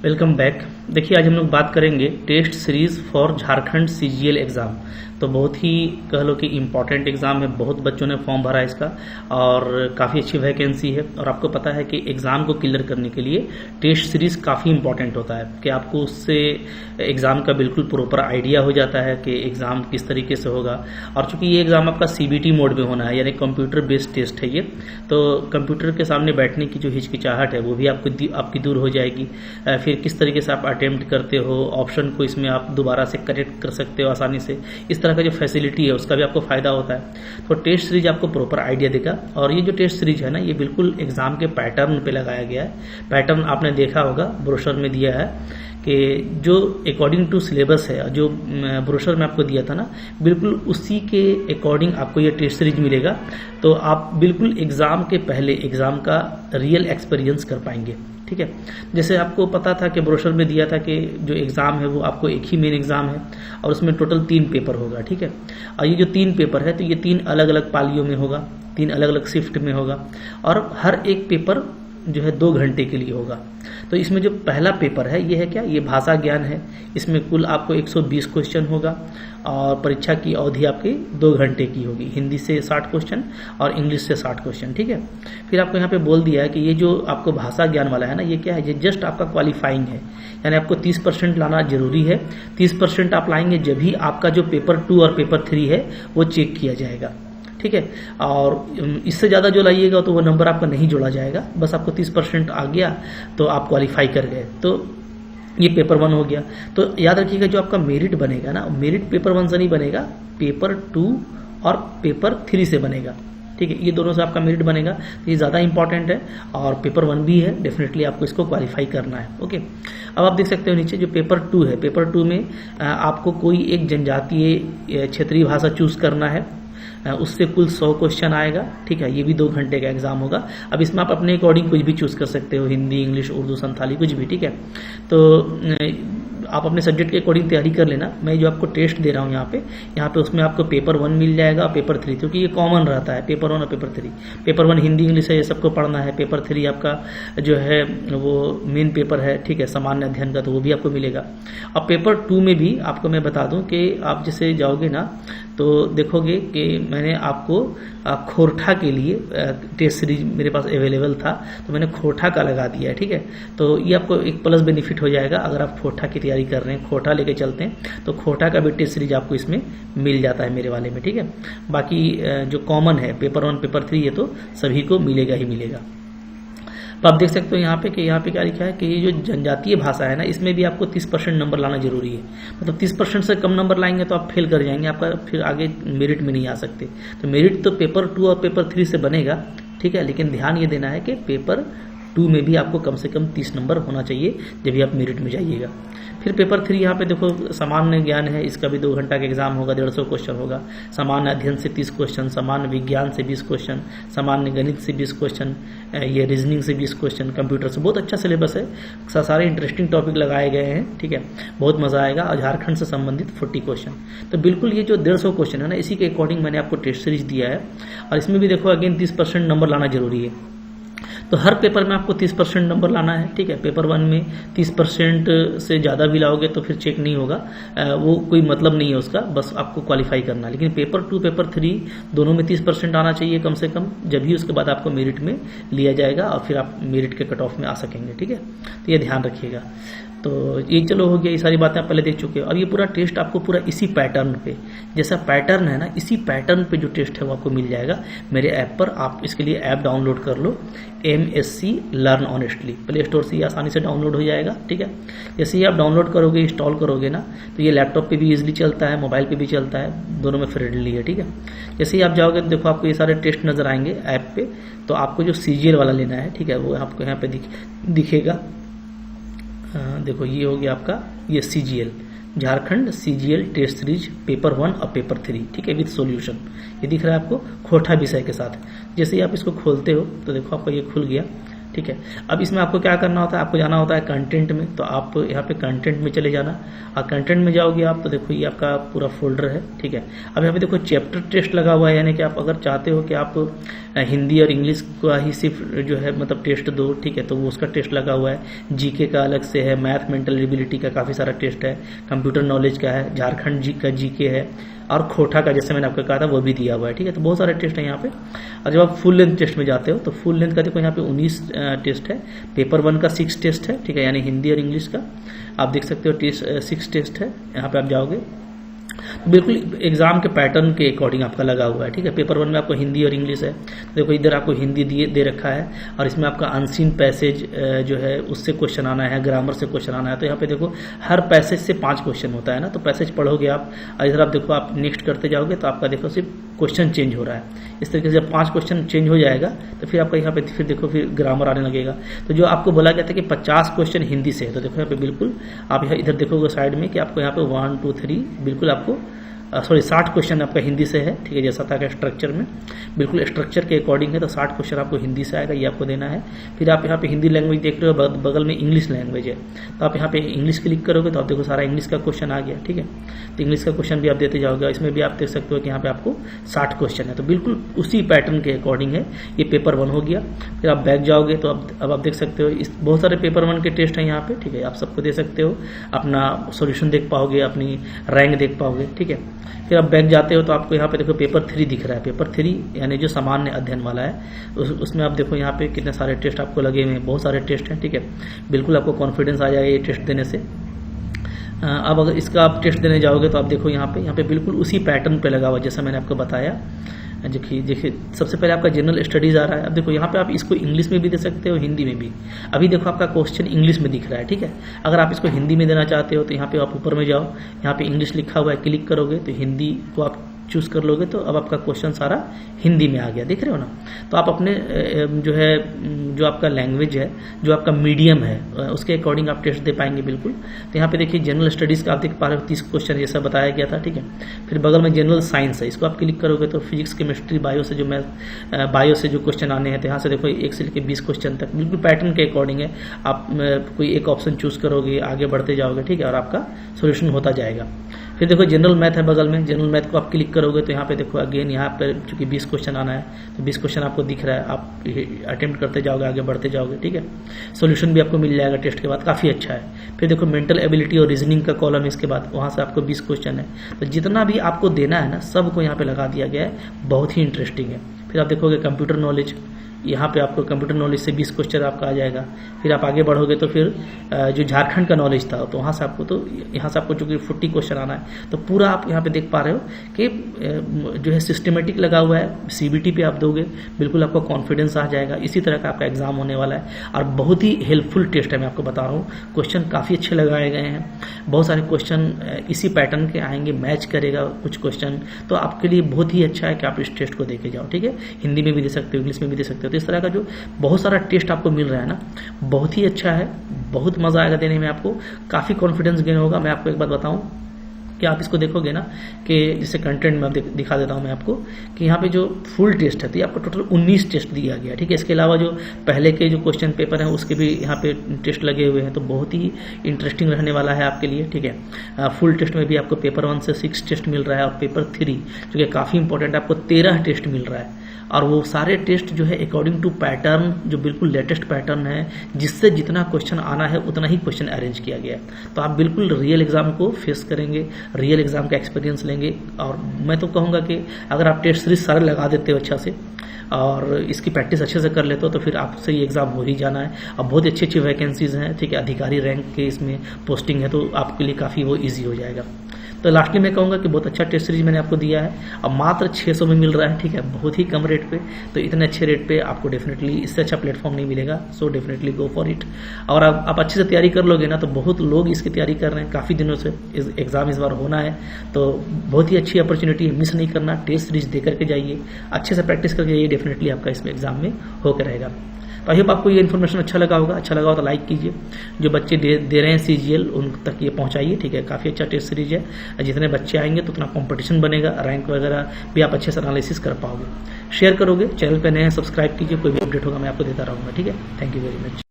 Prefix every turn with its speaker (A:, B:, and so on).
A: Welcome back. देखिए आज हम लोग बात करेंगे test series for Jharkhand CGL exam. तो बहुत ही कह लो कि इम्पॉर्टेंट एग्ज़ाम है, बहुत बच्चों ने फॉर्म भरा है इसका और काफ़ी अच्छी वैकेंसी है। और आपको पता है कि एग्ज़ाम को क्लियर करने के लिए टेस्ट सीरीज काफ़ी इंपॉर्टेंट होता है कि आपको उससे एग्ज़ाम का बिल्कुल प्रॉपर आइडिया हो जाता है कि एग्ज़ाम किस तरीके से होगा। और चूंकि ये एग्ज़ाम आपका सीबीटी मोड में होना है, यानी कंप्यूटर बेस्ड टेस्ट है ये, तो कंप्यूटर के सामने बैठने की जो हिचकिचाहट है वो भी आपकी दूर हो जाएगी। फिर किस तरीके से आप अटेम्प्ट करते हो, ऑप्शन को इसमें आप दोबारा से करेक्ट कर सकते हो आसानी से, इस तरह का जो फैसिलिटी है उसका भी आपको फायदा होता है। तो टेस्ट सीरीज आपको प्रॉपर आइडिया देगा। और ये जो टेस्ट सीरीज है ना, ये बिल्कुल एग्जाम के पैटर्न पे लगाया गया है। पैटर्न आपने देखा होगा, ब्रोशर में दिया है कि जो अकॉर्डिंग टू सिलेबस है, जो ब्रोशर में आपको दिया था ना, बिल्कुल उसी के अकॉर्डिंग आपको ये टेस्ट सीरीज मिलेगा। तो आप बिल्कुल एग्जाम के पहले एग्जाम का रियल एक्सपीरियंस कर पाएंगे। ठीक है, जैसे आपको पता था कि ब्रोशर में दिया था कि जो एग्ज़ाम है वो आपको एक ही मेन एग्ज़ाम है और उसमें टोटल 3 पेपर होगा। ठीक है, और ये जो 3 पेपर है तो ये 3 अलग अलग पालियों में होगा, 3 अलग अलग शिफ्ट में होगा और हर एक पेपर जो है 2 घंटे के लिए होगा। तो इसमें जो पहला पेपर है ये है क्या, ये भाषा ज्ञान है। इसमें कुल आपको 120 क्वेश्चन होगा और परीक्षा की अवधि आपकी 2 घंटे की होगी। हिंदी से 60 क्वेश्चन और इंग्लिश से 60 क्वेश्चन। ठीक है, फिर आपको यहाँ पे बोल दिया है कि ये जो आपको भाषा ज्ञान वाला है ना, ये क्या है, ये जस्ट आपका क्वालिफाइंग है, यानी आपको 30% लाना जरूरी है। 30% आप लाएंगे जब भी आपका जो पेपर 2 और पेपर 3 है वो चेक किया जाएगा। ठीक है, और इससे ज़्यादा जो लाइएगा तो वो नंबर आपका नहीं जोड़ा जाएगा। बस आपको 30% आ गया तो आप क्वालिफाई कर गए। तो ये पेपर 1 हो गया। तो याद रखिएगा जो आपका मेरिट बनेगा ना, मेरिट पेपर 1 से नहीं बनेगा, पेपर 2 और पेपर 3 से बनेगा। ठीक है, ये दोनों से आपका मेरिट बनेगा। तो ये ज़्यादा इंपॉर्टेंट है और पेपर 1 भी है, डेफिनेटली आपको इसको क्वालिफाई करना है। ओके, अब आप देख सकते हो नीचे जो पेपर 2 है, पेपर 2 में आपको कोई एक जनजातीय क्षेत्रीय भाषा चूज करना है। उससे कुल 100 क्वेश्चन आएगा। ठीक है, ये भी 2 घंटे का एग्जाम होगा। अब इसमें आप अपने अकॉर्डिंग कुछ भी चूज कर सकते हो, हिंदी, इंग्लिश, उर्दू, संथाली, कुछ भी। ठीक है, तो आप अपने सब्जेक्ट के अकॉर्डिंग तैयारी कर लेना। मैं जो आपको टेस्ट दे रहा हूँ यहाँ पे उसमें आपको पेपर 1 मिल जाएगा और पेपर 3, क्योंकि ये कॉमन रहता है पेपर 1 और पेपर 3। पेपर 1 हिंदी इंग्लिश है, ये सबको पढ़ना है। पेपर 3 आपका जो है वो मेन पेपर है। ठीक है, सामान्य अध्ययन का, तो वो भी आपको मिलेगा। अब पेपर 2 में भी आपको मैं बता दूं कि आप जैसे जाओगे ना तो देखोगे कि मैंने आपको खोरठा के लिए टेस्ट सीरीज मेरे पास अवेलेबल था, तो मैंने खोरठा का लगा दिया है। ठीक है, तो ये आपको एक प्लस बेनिफिट हो जाएगा अगर आप खोरठा की तैयारी कर रहे हैं, खोरठा लेके चलते हैं तो खोरठा का भी टेस्ट सीरीज आपको इसमें मिल जाता है मेरे वाले में। ठीक है, बाकी जो कॉमन है पेपर 1 पेपर 3 ये तो सभी को मिलेगा ही मिलेगा। तो आप देख सकते हो यहाँ पे कि यहाँ पे क्या लिखा है कि ये जो जनजातीय भाषा है ना, इसमें भी आपको 30% नंबर लाना जरूरी है। मतलब 30% से कम नंबर लाएंगे तो आप फेल कर जाएंगे, आपका फिर आगे मेरिट में नहीं आ सकते। तो मेरिट तो पेपर 2 और पेपर 3 से बनेगा। ठीक है, लेकिन ध्यान ये देना है कि पेपर 2 में भी आपको कम से कम 30 नंबर होना चाहिए जब भी आप मेरिट में जाइएगा। फिर पेपर 3 यहाँ पे देखो सामान्य ज्ञान है, इसका भी 2 घंटा का एग्जाम होगा, 150 क्वेश्चन होगा। सामान्य अध्ययन से 30 क्वेश्चन, सामान्य विज्ञान से 20 क्वेश्चन, सामान्य गणित से 20 क्वेश्चन, ये रीजनिंग से 20 क्वेश्चन, कंप्यूटर से। बहुत अच्छा सिलेबस है, सारे इंटरेस्टिंग टॉपिक लगाए गए हैं। ठीक है, बहुत मजा आएगा। और झारखंड से संबंधित 40 क्वेश्चन। तो बिल्कुल ये जो 150 क्वेश्चन है ना, इसी के अकॉर्डिंग मैंने आपको टेस्ट सीरीज दिया है। और इसमें भी देखो अगेन 30% नंबर लाना जरूरी है। तो हर पेपर में आपको 30% नंबर लाना है। ठीक है, पेपर 1 में 30% से ज़्यादा भी लाओगे तो फिर चेक नहीं होगा, वो कोई मतलब नहीं है उसका, बस आपको क्वालिफाई करना है। लेकिन पेपर 2 पेपर 3 दोनों में 30% आना चाहिए कम से कम, जब भी उसके बाद आपको मेरिट में लिया जाएगा और फिर आप मेरिट के कट ऑफ में आ सकेंगे। ठीक है, तो ये ध्यान रखिएगा। तो ये चलो हो गया, ये सारी बातें आप पहले देख चुके हो। अब ये पूरा टेस्ट आपको पूरा इसी पैटर्न पे, जैसा पैटर्न है ना, इसी पैटर्न पे जो टेस्ट है वो आपको मिल जाएगा मेरे ऐप पर। आप इसके लिए ऐप डाउनलोड कर लो, MSc learn honestly, play store से आसानी से डाउनलोड हो जाएगा। ठीक है, जैसे ही आप डाउनलोड करोगे, इंस्टॉल करोगे ना, तो ये लैपटॉप पे भी इजीली चलता है, मोबाइल पे भी चलता है, दोनों में फ्रेंडली है। ठीक है, जैसे ही आप जाओगे तो देखो आपको ये सारे टेस्ट नजर आएंगे ऐप पे। तो आपको जो CGL वाला लेना है, ठीक है, वो आपको यहाँ पे दिखेगा। देखो ये हो गया आपका ये CGL, Jharkhand CGL test series paper 1 और पेपर 3। ठीक है, विद सॉल्यूशन, ये दिख रहा है आपको खोरठा विषय के साथ। जैसे ही आप इसको खोलते हो तो देखो आपका ये खुल गया। ठीक है। अब इसमें आपको क्या करना होता है, आपको जाना होता है कंटेंट में, तो आप यहाँ पे कंटेंट में चले जाना, और कंटेंट में जाओगे आप तो देखो ये आपका पूरा फोल्डर है, ठीक है। अब यहाँ पे देखो चैप्टर टेस्ट लगा हुआ है, यानी कि आप अगर चाहते हो कि आप हिंदी और इंग्लिश का ही सिर्फ जो है मतलब टेस्ट दो, ठीक है, तो वो उसका टेस्ट लगा हुआ है। जीके का अलग से है, मैथ मेंटल एबिलिटी का काफ़ी सारा टेस्ट है, कंप्यूटर नॉलेज का है, झारखंड जी का जीके है, और खोटा का जैसे मैंने आपको कहा था वो भी दिया हुआ है, ठीक है। तो बहुत सारे टेस्ट है यहाँ पे। और जब आप फुल लेंथ टेस्ट में जाते हो तो फुल लेंथ का देखो यहाँ पे 19 टेस्ट है, पेपर 1 का 6 टेस्ट है, ठीक है, यानी हिंदी और इंग्लिश का आप देख सकते हो 6 टेस्ट है। यहाँ पे आप जाओगे बिल्कुल एग्जाम के पैटर्न के अकॉर्डिंग आपका लगा हुआ है, ठीक है। पेपर 1 में आपको हिंदी और इंग्लिश है, तो देखो इधर आपको हिंदी दे रखा है, और इसमें आपका अनसीन पैसेज जो है उससे क्वेश्चन आना है, ग्रामर से क्वेश्चन आना है। तो यहाँ पे देखो हर पैसेज से 5 क्वेश्चन होता है ना, तो पैसेज पढ़ोगे आप, और इधर आप देखो आप नेक्स्ट करते जाओगे तो आपका देखो सिर्फ क्वेश्चन चेंज हो रहा है। इस तरीके से जब 5 क्वेश्चन चेंज हो जाएगा तो फिर आपका यहाँ पे फिर देखो फिर ग्रामर आने लगेगा। तो जो आपको बोला गया था कि 50 क्वेश्चन हिंदी से है, तो देखो यहाँ पे बिल्कुल आप यहाँ इधर देखोगे साइड में कि आपको यहाँ पे 1 2 3 बिल्कुल आपको 60 क्वेश्चन आपका हिंदी से है, ठीक है, जैसा था कि स्ट्रक्चर में बिल्कुल स्ट्रक्चर के अकॉर्डिंग है, तो 60 क्वेश्चन आपको हिंदी से आएगा, ये आपको देना है। फिर आप यहाँ पे हिंदी लैंग्वेज देख रहे हो, बगल में इंग्लिश लैंग्वेज है, तो आप यहाँ पे इंग्लिश क्लिक करोगे तो आप देखो सारा इंग्लिश का क्वेश्चन आ गया, ठीक है। तो इंग्लिश का क्वेश्चन भी आप देते जाओगे, इसमें भी आप देख सकते हो कि यहाँ पे आपको 60 क्वेश्चन है, तो बिल्कुल उसी पैटर्न के अकॉर्डिंग है। ये पेपर 1 हो गया। फिर आप बैक जाओगे तो अब आप देख सकते हो इस बहुत सारे पेपर 1 के टेस्ट हैं यहाँ पे, ठीक है, आप सबको दे सकते हो, अपना सोल्यूशन देख पाओगे, अपनी रैंक देख पाओगे, ठीक है। फिर आप बैक जाते हो तो आपको यहाँ पे देखो पेपर 3 दिख रहा है, पेपर 3 यानी जो सामान्य अध्ययन वाला है, उसमें आप देखो यहाँ पे कितने सारे टेस्ट आपको लगे हुए हैं, बहुत सारे टेस्ट हैं, ठीक है। बिल्कुल आपको कॉन्फिडेंस आ जाएगा ये टेस्ट देने से। अब अगर इसका आप टेस्ट देने जाओगे तो आप देखो यहाँ पे बिल्कुल उसी पैटर्न पे लगा हुआ जैसा मैंने आपको बताया। देखिए सबसे पहले आपका जनरल स्टडीज आ रहा है। अब देखो यहाँ पे आप इसको इंग्लिश में भी दे सकते हो, हिंदी में भी। अभी देखो आपका क्वेश्चन इंग्लिश में दिख रहा है, ठीक है। अगर आप इसको हिंदी में देना चाहते हो तो यहाँ पे आप ऊपर में जाओ, यहाँ पे इंग्लिश लिखा हुआ है, क्लिक करोगे तो हिंदी को आप चूज कर लोगे, तो अब आपका क्वेश्चन सारा हिंदी में आ गया, देख रहे हो ना। तो आप अपने जो आपका लैंग्वेज है, जो आपका मीडियम है, उसके अकॉर्डिंग आप टेस्ट दे पाएंगे बिल्कुल। तो यहाँ पे देखिए जनरल स्टडीज का आप देख पा रहे हो 30 क्वेश्चन ये सब बताया गया था, ठीक है। फिर बगल में जनरल साइंस है, इसको आप क्लिक करोगे तो फिजिक्स केमिस्ट्री बायो से जो क्वेश्चन आने हैं, तो यहाँ से देखो 1 से लेकर 20 क्वेश्चन तक बिल्कुल पैटर्न के अकॉर्डिंग है। आप कोई एक ऑप्शन चूज करोगे, आगे बढ़ते जाओगे, ठीक है, और आपका सोल्यूशन होता जाएगा। फिर देखो जनरल मैथ है बगल में, जनरल मैथ को आप क्लिक करोगे तो यहाँ पे देखो अगेन यहाँ पे चूंकि 20 क्वेश्चन आना है तो 20 क्वेश्चन आपको दिख रहा है, आप अटेम्प्ट करते जाओगे, आगे बढ़ते जाओगे, ठीक है। सोल्यूशन भी आपको मिल जाएगा टेस्ट के बाद, काफ़ी अच्छा है। फिर देखो मेंटल एबिलिटी और रीजनिंग का कॉलम है, इसके बाद वहाँ से आपको 20 क्वेश्चन है। तो जितना भी आपको देना है ना सबको यहाँ पे लगा दिया गया है, बहुत ही इंटरेस्टिंग है। फिर आप देखोगे कंप्यूटर नॉलेज, यहाँ पे आपको कंप्यूटर नॉलेज से 20 क्वेश्चन आपका आ जाएगा। फिर आप आगे बढ़ोगे तो फिर जो झारखंड का नॉलेज था तो वहाँ से आपको चूंकि 40 क्वेश्चन आना है, तो पूरा आप यहाँ पे देख पा रहे हो कि जो है सिस्टमेटिक लगा हुआ है। सीबीटी पे आप दोगे बिल्कुल आपको कॉन्फिडेंस आ जाएगा। इसी तरह का आपका एग्जाम होने वाला है और बहुत ही हेल्पफुल टेस्ट है, मैं आपको बता रहा हूँ। क्वेश्चन काफ़ी अच्छे लगाए गए हैं, बहुत सारे क्वेश्चन इसी पैटर्न के आएंगे, मैच करेगा कुछ क्वेश्चन, तो आपके लिए बहुत ही अच्छा है कि आप इस टेस्ट को देके जाओ, ठीक है। हिंदी में भी दे सकते हो, इंग्लिश में भी दे सकते हो। तो इस तरह का जो बहुत सारा टेस्ट आपको मिल रहा है ना, बहुत ही अच्छा है, बहुत मजा आएगा देने में, आपको काफी कॉन्फिडेंस गेन होगा। मैं आपको एक बात बताऊं कि आप इसको देखोगे ना कि जैसे कंटेंट में दिखा देता हूं मैं आपको कि यहाँ पे जो फुल टेस्ट है तो ये आपको टोटल 19 टेस्ट दिया गया, ठीक है। इसके अलावा जो पहले के जो क्वेश्चन पेपर हैं उसके भी यहाँ पे टेस्ट लगे हुए हैं, तो बहुत ही इंटरेस्टिंग रहने वाला है आपके लिए, ठीक है। फुल टेस्ट में भी आपको पेपर 1 से 6 टेस्ट मिल रहा है और पेपर 3 जो कि काफ़ी इंपॉर्टेंट है आपको 13 टेस्ट मिल रहा है। और वो सारे टेस्ट जो है अकॉर्डिंग टू पैटर्न, जो बिल्कुल लेटेस्ट पैटर्न है, जिससे जितना क्वेश्चन आना है उतना ही क्वेश्चन अरेंज किया गया है। तो आप बिल्कुल रियल एग्जाम को फेस करेंगे, रियल एग्जाम का एक्सपीरियंस लेंगे। और मैं तो कहूँगा कि अगर आप टेस्ट सीरीज सारे लगा देते हो अच्छा से और इसकी प्रैक्टिस अच्छे से कर लेते हो तो फिर आपसे ये एग्जाम हो ही जाना है। अब बहुत अच्छी अच्छी वैकेंसीज हैं, ठीक है, अधिकारी रैंक के इसमें पोस्टिंग है, तो आपके लिए काफ़ी वो ईजी हो जाएगा। तो लास्ट में मैं कहूँगा कि बहुत अच्छा टेस्ट सीरीज मैंने आपको दिया है, अब मात्र 600 में मिल रहा है, ठीक है, बहुत ही कम रेट पे। तो इतने अच्छे रेट पे आपको डेफिनेटली इससे अच्छा प्लेटफॉर्म नहीं मिलेगा, so definitely go for it. और आप अच्छे से तैयारी कर लोगे ना, तो बहुत लोग इसकी तैयारी कर रहे हैं काफ़ी दिनों से, एग्जाम इस बार होना है, तो बहुत ही अच्छी अपॉर्चुनिटी है, मिस नहीं करना। टेस्ट सीरीज दे करके जाइए, अच्छे से प्रैक्टिस करके जाइए, डेफिनेटली आपका इसमें एग्जाम में होकर रहेगा। तो आई होप आपको ये इन्फॉर्मेशन अच्छा लगा होगा। अच्छा लगा हो तो लाइक कीजिए, जो बच्चे दे रहे हैं CGL उन तक ये पहुंचाइए, ठीक है। काफ़ी अच्छा टेस्ट सीरीज है, जितने बच्चे आएंगे तो उतना कंपटीशन बनेगा, रैंक वगैरह भी आप अच्छे से एनालिसिस कर पाओगे। शेयर करोगे, चैनल पे नए हैं सब्सक्राइब कीजिए, कोई भी अपडेट होगा मैं आपको देता रहूँगा, ठीक है। Thank you very much.